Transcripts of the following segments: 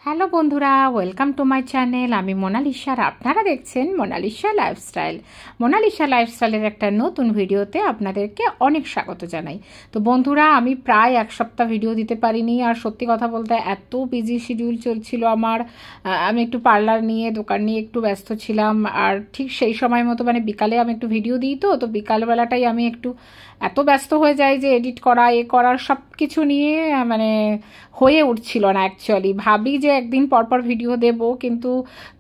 Hello বন্ধুরা, welcome to my channel. আমি Mona Lisa আর আপনারা দেখছেন মোনালিসা লাইফস্টাইল। মোনালিসা লাইফস্টাইলের একটা নতুন ভিডিওতে আপনাদেরকে অনেক স্বাগত জানাই। তো বন্ধুরা, আমি প্রায় এক সপ্তাহ ভিডিও দিতে পারিনি, আর সত্যি কথা বলতে এত বিজি শিডিউল চলছিল আমার। আমি একটু পার্লার নিয়ে, দোকান নিয়ে একটু ব্যস্ত ছিলাম, আর ঠিক সেই সময় মতো মানে বিকালে আমি একটু ভিডিও দিই, তো বিকালবেলাটাই আমি একটু এত ব্যস্ত হয়ে যাই যে এডিট করা, করার সব কিছু নিয়ে মানে হয়ে উঠছিল না। অ্যাকচুয়ালি ভাবি যে একদিন পরপর ভিডিও দেব, কিন্তু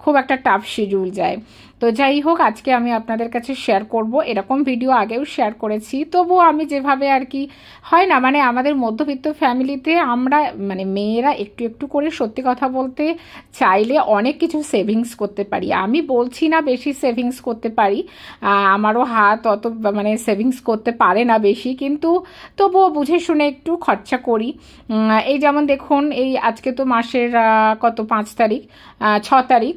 খুব একটা টাফ শিডিউল যায়। তো যাই হোক, আজকে আমি আপনাদের কাছে শেয়ার করব। এরকম ভিডিও আগেও শেয়ার করেছি, তবুও আমি যেভাবে আর কি হয় না, মানে আমাদের মধ্যবিত্ত ফ্যামিলিতে আমরা মানে মেয়েরা একটু একটু করে সত্যি কথা বলতে চাইলে অনেক কিছু সেভিংস করতে পারি। আমি বলছি না বেশি সেভিংস করতে পারি, আমারও হাত অত মানে সেভিংস করতে পারে না বেশি, কিন্তু তবুও বুঝে শুনে একটু খরচা করি। এই যেমন দেখুন, এই আজকে তো মাসের কত 5 তারিখ, 6 তারিখ,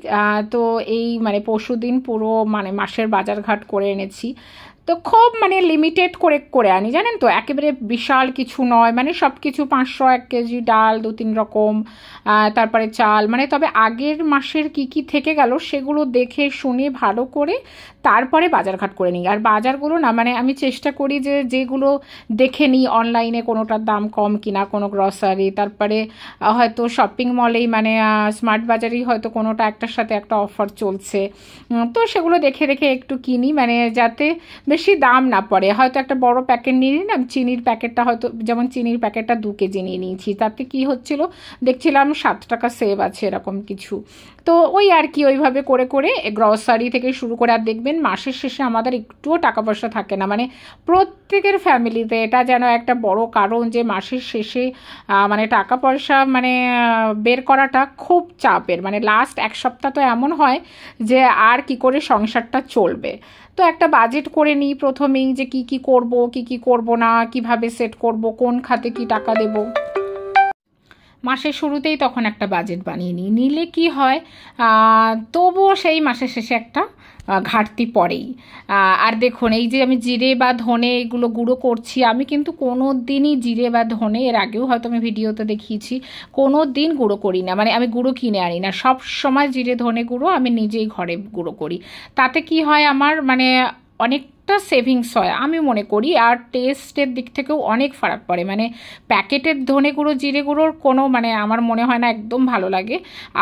তো এই মানে পরশুদিন পুরো মানে মাসের বাজারঘাট করে এনেছি। তো খুব মানে লিমিটেড করে করে আনি, জানেন তো, একেবারে বিশাল কিছু নয়, মানে সব কিছু 500 1 কেজি ডাল, 2-3 রকম, তারপরে চাল, মানে তবে আগের মাসের কি কি থেকে গেল সেগুলো দেখে শুনে ভালো করে তারপরে বাজারঘাট করে নিই। আর বাজারগুলো না মানে আমি চেষ্টা করি যে যেগুলো দেখে নিই অনলাইনে কোনোটার দাম কম কিনা, কোনো গ্রসারি, তারপরে হয়তো শপিং মলেই মানে স্মার্ট বাজারেই হয়তো কোনোটা একটার সাথে একটা অফার চলছে, তো সেগুলো দেখে রেখে একটু কিনি, মানে যাতে বেশি দাম না পড়ে। হয়তো একটা বড় প্যাকেট নিয়ে নিলাম, চিনির প্যাকেটটা হয়তো, যেমন চিনির প্যাকেটটা 2 কেজি নিয়ে নিয়েছি, তাতে কি হচ্ছিল দেখছিলাম 7 টাকা সেভ আছে এরকম কিছু। তো ওই আর কি ওইভাবে করে করে গ্রসারি থেকে শুরু করে, আর দেখবেন মাসের শেষে আমাদের একটুও টাকা পয়সা থাকে না, মানে প্রত্যেকের ফ্যামিলিতে এটা যেন একটা বড় কারণ যে মাসের শেষে মানে টাকা পয়সা মানে বের করাটা খুব চাপের। মানে লাস্ট এক সপ্তাহ তো এমন হয় যে আর কি করে সংসারটা চলবে। তো একটা বাজেট করে নিই প্রথমেই, যে কি কি করব, কি কি করব না, কিভাবে সেট করব, কোন খাতে কি টাকা দেব। মাসের শুরুতেই তখন একটা বাজেট বানিয়ে নিলে কি হয়, তবুও সেই মাসের শেষে একটা ঘাটতি পড়েই। আর দেখুন, এই যে আমি জিরে বা ধনে এগুলো গুঁড়ো করছি, আমি কিন্তু কোনো দিনই জিরে বা ধনে, এর আগেও হয়তো আমি ভিডিওতে দেখিয়েছি, কোনো দিন গুঁড়ো করি না, মানে আমি গুঁড়ো কিনে আনি না। সব সময় জিরে ধনে গুঁড়ো আমি নিজেই ঘরে গুঁড়ো করি। তাতে কি হয় আমার মানে অনেকটা সেভিংস হয় আমি মনে করি, আর টেস্টের দিক থেকেও অনেক ফারাক পড়ে। মানে প্যাকেটের ধনে গুঁড়ো জিরে গুঁড়োর কোনো মানে আমার মনে হয় না একদম ভালো লাগে,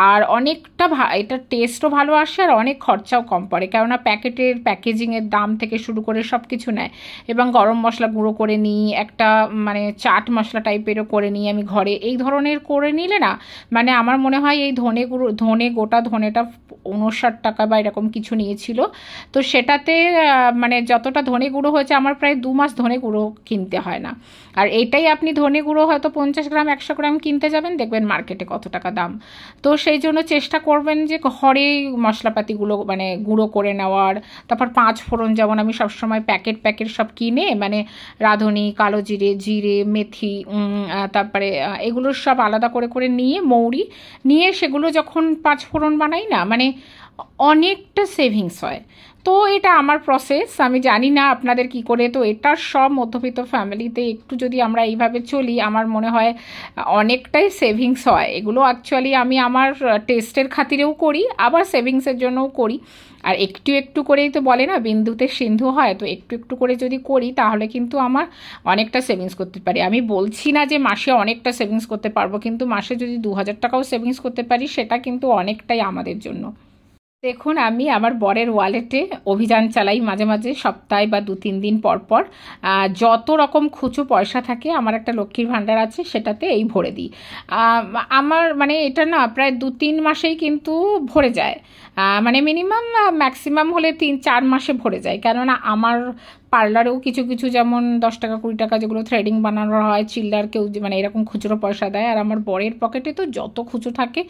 আর অনেকটা এটা টেস্টও ভালো আসে, আর অনেক খরচাও কম পড়ে, কেননা প্যাকেটের প্যাকেজিংয়ের দাম থেকে শুরু করে সব কিছু নেয়। এবং গরম মশলা গুঁড়ো করে নিই, একটা মানে চাট মশলা টাইপেরও করে নিই আমি ঘরে। এই ধরনের করে নিলে না মানে আমার মনে হয় এই ধনে গুঁড়ো, গোটা ধনেটা 59 টাকা বা এরকম কিছু নিয়েছিল, তো সেটাতে মানে যতটা ধনে গুঁড়ো হয়েছে আমার প্রায় 2 মাস ধনে গুঁড়ো কিনতে হয় না। আর এইটাই আপনি ধনে গুঁড়ো হয়তো 50 গ্রাম 100 গ্রাম কিনতে যাবেন, দেখবেন মার্কেটে কত টাকা দাম। তো সেই জন্য চেষ্টা করবেন যে ঘরেই মশলাপাতিগুলো মানে গুঁড়ো করে নেওয়ার। তারপর 5 ফোড়ন, যেমন আমি সবসময় প্যাকেট সব কিনে, মানে রাঁধুনি, কালো জিরে, জিরে, মেথি, তারপরে এগুলো সব আলাদা করে করে নিয়ে, মৌরি নিয়ে সেগুলো যখন 5 ফোড়ন বানাই না, মানে অনেকটা সেভিংস হয়। তো এটা আমার প্রসেস, আমি জানি না আপনাদের কি করে। তো এটা সব মধ্যবিত্ত ফ্যামিলিতে একটু যদি আমরা এইভাবে চলি, আমার মনে হয় অনেকটাই সেভিংস হয়। এগুলো অ্যাকচুয়ালি আমি আমার টেস্টের খাতিরেও করি, আবার সেভিংসের জন্যও করি। আর একটু একটু করেই তো বলে না বিন্দুতে সিন্ধু হয়, তো একটু একটু করে যদি করি তাহলে কিন্তু আমার অনেকটা সেভিংস করতে পারি। আমি বলছি না যে মাসে অনেকটা সেভিংস করতে পারবো, কিন্তু মাসে যদি 2000 টাকাও সেভিংস করতে পারি সেটা কিন্তু অনেকটাই আমাদের জন্য। দেখুন, আমি আমার বরের ওয়ালেটে অভিযান চালাই মাঝে মাঝে, সপ্তাহে বা 2-3 দিন পর পর যত রকম খুচরো পয়সা থাকে, আমার একটা লক্ষ্মীর ভাণ্ডার আছে, সেটাতে এই ভরে দিই। আমার মানে এটা না প্রায় 2-3 মাসেই কিন্তু ভরে যায়, মানে মিনিমাম ম্যাক্সিমাম হলে 3-4 মাসে ভরে যায়। কেননা আমার পার্লারেও কিছু কিছু যেমন 10 টাকা 20 টাকা যেগুলো থ্রেডিং বানানোর হয়, চিল্লার কেউ মানে এরকম খুচরো পয়সা দেয়, আর আমার বরের পকেটে তো যত খুচরো থাকে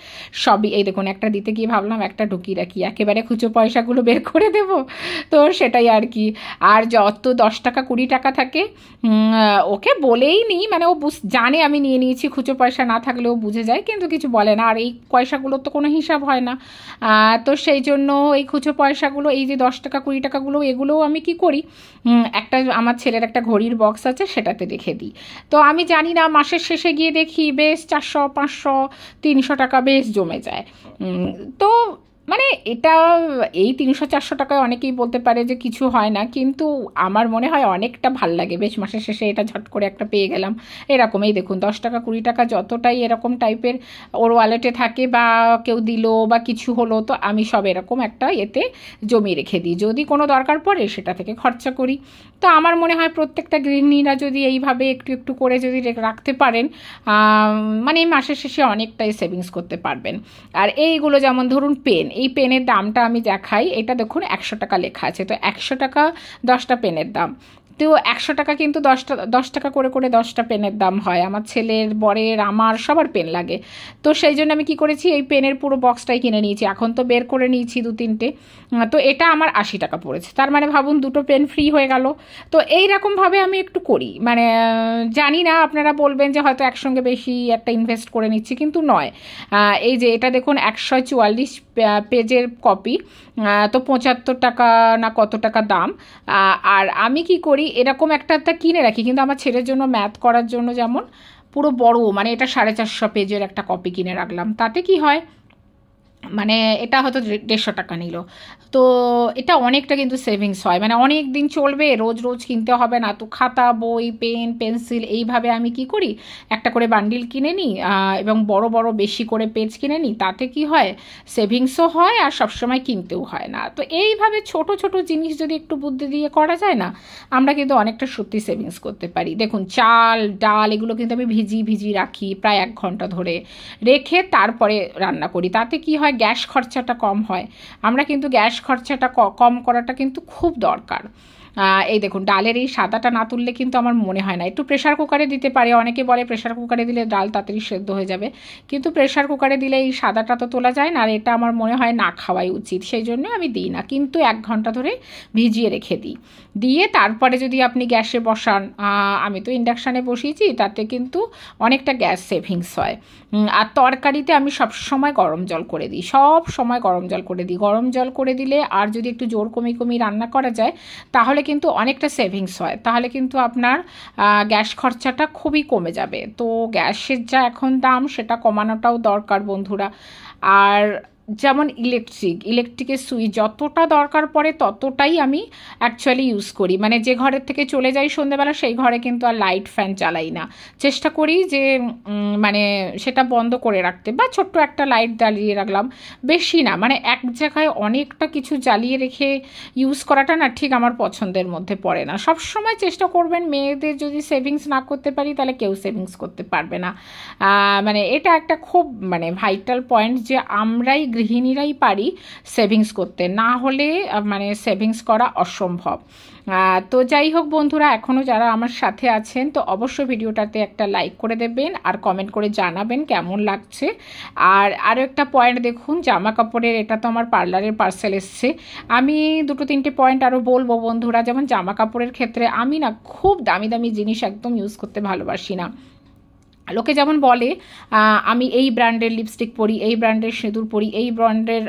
সবই, এই দেখুন একটা দিতে গিয়ে ভাবলাম একটা ঢুকিয়ে রাখি, একেবারে খুচরো পয়সাগুলো বের করে দেব, তো সেটাই আর কি। আর যত 10 টাকা 20 টাকা থাকে ওকে বলেই নিই, মানে ও জানে আমি নিয়ে নিয়েছি, খুচরো পয়সা না থাকলেও বুঝে যায়, কিন্তু কিছু বলে না। আর এই পয়সাগুলোর তো কোনো হিসাব হয় না, তো সেই জন্য এই খুচরো পয়সাগুলো, এই যে 10 টাকা 20 টাকাগুলো, এগুলোও আমি কি করি একটা আমার ছেলের একটা ঘড়ির বক্স আছে, সেটাতে রেখে দিই। তো আমি জানি না, মাসের শেষে গিয়ে দেখি বেশ 400, 500, 300 টাকা বেশ জমে যায়। তো মানে এটা এই 300-400 টাকায় অনেকেই বলতে পারে যে কিছু হয় না, কিন্তু আমার মনে হয় অনেকটা ভাল লাগে। বেশ মাসের শেষে এটা ঝট করে একটা পেয়ে গেলাম, এরকম এই দেখুন 10 টাকা 20 টাকা যতটাই এরকম টাইপের ওর ওয়ালেটে থাকে বা কেউ দিল বা কিছু হলো, তো আমি সব এরকম একটা এতে জমিয়ে রেখে দিই, যদি কোনো দরকার পড়ে সেটা থেকে খরচা করি। তো আমার মনে হয় প্রত্যেকটা গৃহিণীরা যদি এইভাবে একটু একটু করে যদি রাখতে পারেন, মানে মাসের শেষে অনেকটাই সেভিংস করতে পারবেন। আর এইগুলো যেমন ধরুন পেন, এই পেনের দামটা আমি দেখাই, এটা দেখুন 100 টাকা লেখা আছে, তো 100 টাকা 10টা পেনের দাম। তো 100 টাকা কিন্তু 10 টাকা করে করে 10টা পেনের দাম হয়। আমার ছেলের, বরের, আমার সবার পেন লাগে। তো সেই জন্য আমি কি করেছি, এই পেনের পুরো বক্সটাই কিনে নিয়েছি। এখন তো বের করে নিয়েছি 2-3টে। তো এটা আমার 80 টাকা পড়েছে, তার মানে ভাবুন 2টো পেন ফ্রি হয়ে গেল। তো এইরকমভাবে আমি একটু করি, মানে জানি না আপনারা বলবেন যে হয়তো একসঙ্গে বেশি একটা ইনভেস্ট করে নিচ্ছি, কিন্তু নয়। এই যে এটা দেখুন 144 পেজের কপি, তো 75 টাকা না কত টাকা দাম। আর আমি কি করি, এরকম একটা কিনে রাখি, কিন্তু আমার ছেলের জন্য ম্যাথ করার জন্য যেমন পুরো বড়, মানে এটা 450 পেজের একটা কপি কিনে রাখলাম। তাতে কি হয়, মানে এটা হয়তো 150 টাকা নিল, তো এটা অনেকটা কিন্তু সেভিংস হয়, মানে অনেক দিন চলবে, রোজ রোজ কিনতে হবে না। তো খাতা, বই, পেন, পেন্সিল এইভাবে আমি কি করি, একটা করে বান্ডিল কিনে নিই, এবং বড় বড় বেশি করে পেজ কিনে নিই। তাতে কি হয়, সেভিংসও হয় আর সবসময় কিনতেও হয় না। তো এইভাবে ছোট ছোট জিনিস যদি একটু বুদ্ধি দিয়ে করা যায় না, আমরা কিন্তু অনেকটা সত্যি সেভিংস করতে পারি। দেখুন চাল, ডাল এগুলো কিন্তু আমি ভিজিয়ে রাখি প্রায় 1 ঘন্টা ধরে, রেখে তারপরে রান্না করি। তাতে কি হয়, গ্যাস খরচাটা কম হয়। আমরা কিন্তু গ্যাস খরচাটা কম করাটা কিন্তু খুব দরকার। এই দেখুন ডালের এই সাদাটা না তুললে কিন্তু আমার মনে হয় না, একটু প্রেশার কুকারে দিতে পারে, অনেকে বলে প্রেশার কুকারে দিলে ডাল তাড়াতাড়ি সেদ্ধ হয়ে যাবে, কিন্তু প্রেশার কুকারে দিলে এই সাদাটা তো তোলা যায় না, আর এটা আমার মনে হয় না খাওয়াই উচিত, সেই জন্য আমি দিই না। কিন্তু 1 ঘন্টা ধরে ভিজিয়ে রেখে দিই, দিয়ে তারপরে যদি আপনি গ্যাসে বসান, আমি তো ইন্ডাকশানে বসিয়েছি, তাতে কিন্তু অনেকটা গ্যাস সেভিংস হয়। আর তরকারিতে আমি সব সময় গরম জল করে দিই, সব সময় গরম জল করে দিই। গরম জল করে দিলে আর যদি একটু জোর কমিয়ে রান্না করা যায়, তাহলে কিন্তু অনেকটা সেভিংস হয়, তাহলে কিন্তু আপনার গ্যাস খরচাটা খুবই কমে যাবে। তো গ্যাসের যা এখন দাম, সেটা কমানোটাও দরকার বন্ধুরা। আর যেমন ইলেকট্রিকের সুইচ যতটা দরকার পড়ে ততটাই আমি অ্যাকচুয়ালি ইউজ করি, মানে যে ঘরের থেকে চলে যাই সন্ধ্যেবেলা, সেই ঘরে কিন্তু আর লাইট ফ্যান চালাই না, চেষ্টা করি যে মানে সেটা বন্ধ করে রাখতে, বা ছোট্ট একটা লাইট জ্বালিয়ে রাখলাম, বেশি না, মানে এক জায়গায় অনেকটা কিছু জ্বালিয়ে রেখে ইউজ করাটা না ঠিক আমার পছন্দের মধ্যে পড়ে না। সব সময় চেষ্টা করবেন, মেয়েদের যদি সেভিংস না করতে পারি তাহলে কেউ সেভিংস করতে পারবে না। মানে এটা একটা খুব মানে ভাইটাল পয়েন্ট, যে আমরাই গৃহিণীরাই পারি সেভিংস করতে, না হলে মানে সেভিংস করা অসম্ভব। তো যাই হোক বন্ধুরা, এখনও যারা আমার সাথে আছেন, তো অবশ্যই ভিডিওটাতে একটা লাইক করে দেবেন আর কমেন্ট করে জানাবেন কেমন লাগছে। আর আরও একটা পয়েন্ট দেখুন, জামা কাপড়ের, এটা তো আমার পার্লারের পার্সেল এসছে। আমি 2-3টে পয়েন্ট আরও বলবো বন্ধুরা। যেমন জামা কাপড়ের ক্ষেত্রে আমি না খুব দামি দামি জিনিস একদম ইউজ করতে ভালোবাসি না। লোকে যেমন বলে আমি এই ব্র্যান্ডের লিপস্টিক পরি, এই ব্র্যান্ডের সিঁদুর পরি, এই ব্র্যান্ডের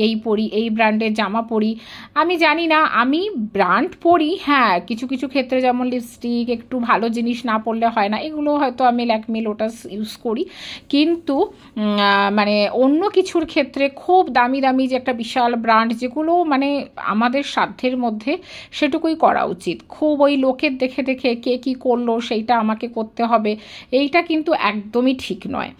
এই পরি, এই ব্র্যান্ডের জামা পরি। আমি জানি না, আমি ব্র্যান্ড পরি, হ্যাঁ কিছু কিছু ক্ষেত্রে, যেমন লিপস্টিক একটু ভালো জিনিস না পরলে হয় না, এগুলো হয়তো আমি ল্যাকমি, লোটাস ইউজ করি। কিন্তু মানে অন্য কিছুর ক্ষেত্রে খুব দামি দামি যে একটা বিশাল ব্র্যান্ড, যেগুলো মানে আমাদের সাধ্যের মধ্যে, সেটুকুই করা উচিত। খুব ওই লোকের দেখে দেখে কে কী করলো সেইটা আমাকে করতে হবে, এইটা কিন্তু একদমই ঠিক নয়।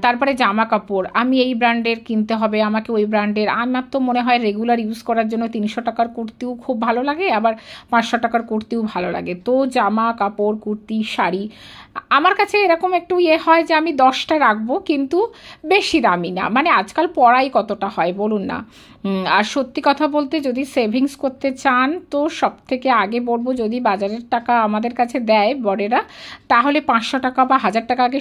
তারপরে জামা কাপড়, আমি এই ব্র্যান্ডের কিনতে হবে, আমাকে ওই ব্র্যান্ডের, আমার তো মনে হয় রেগুলার ইউজ করার জন্য 300 টাকার কুর্তিও খুব ভালো লাগে, আবার 500 টাকার কুর্তিও ভালো লাগে। তো জামা কাপড়, কুর্তি, শাড়ি আমার কাছে এরকম একটু হয় যে আমি 10টা রাখবো, কিন্তু বেশি দামি না, মানে আজকাল পড়াই কতটা হয় বলুন না। আর সত্যি কথা বলতে, যদি সেভিংস করতে চান, তো সব থেকে আগে বলবো, যদি বাজারের টাকা আমাদের কাছে দেয় বড়েরা, তাহলে 500 টাকা বা 1000 টাকা আগে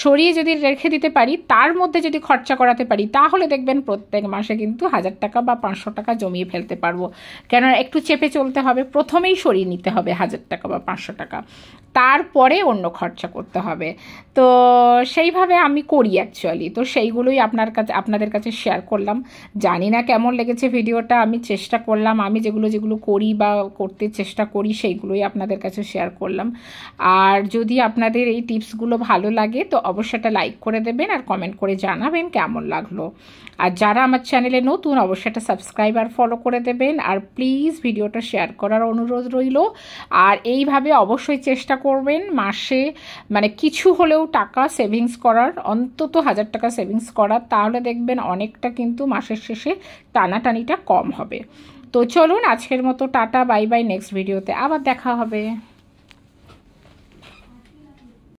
সরিয়ে যদি রেখে দিতে পারি, তার মধ্যে যদি খরচা করাতে পারি, তাহলে দেখবেন প্রত্যেক মাসে কিন্তু 1000 টাকা বা 500 টাকা জমিয়ে ফেলতে পারবো। কেননা একটু চেপে চলতে হবে, প্রথমেই সরিয়ে নিতে হবে 1000 টাকা বা 500 টাকা। তারপরে অন্য খরচা করতে হবে। তো সেইভাবে আমি করি অ্যাকচুয়ালি। তো সেইগুলোই আপনাদের কাছে শেয়ার করলাম। জানি না কেমন লেগেছে ভিডিওটা, আমি চেষ্টা করলাম, আমি যেগুলো করি বা করতে চেষ্টা করি সেইগুলোই আপনাদের কাছে শেয়ার করলাম। আর যদি আপনাদের এই টিপসগুলো ভালো লাগে তো অবশ্যই একটা লাইক করে দেবেন আর কমেন্ট করে জানাবেন কেমন লাগলো। আর যারা আমার চ্যানেলে নতুন অবশ্যই একটা সাবস্ক্রাইব আর ফলো করে দেবেন। আর প্লিজ ভিডিওটা শেয়ার করার অনুরোধ রইল। আর এইভাবে অবশ্যই চেষ্টা করবেন মাসে মানে কিছু হলেও টাকা সেভিংস করার, অন্তত 1000 টাকা সেভিংস করার, তাহলে দেখবেন অনেকটা কিন্তু মাসের শেষে টানাটানিটা কম হবে। তো চলুন আজকের মতো টাটা, বাই বাই, নেক্সট ভিডিওতে আবার দেখা হবে।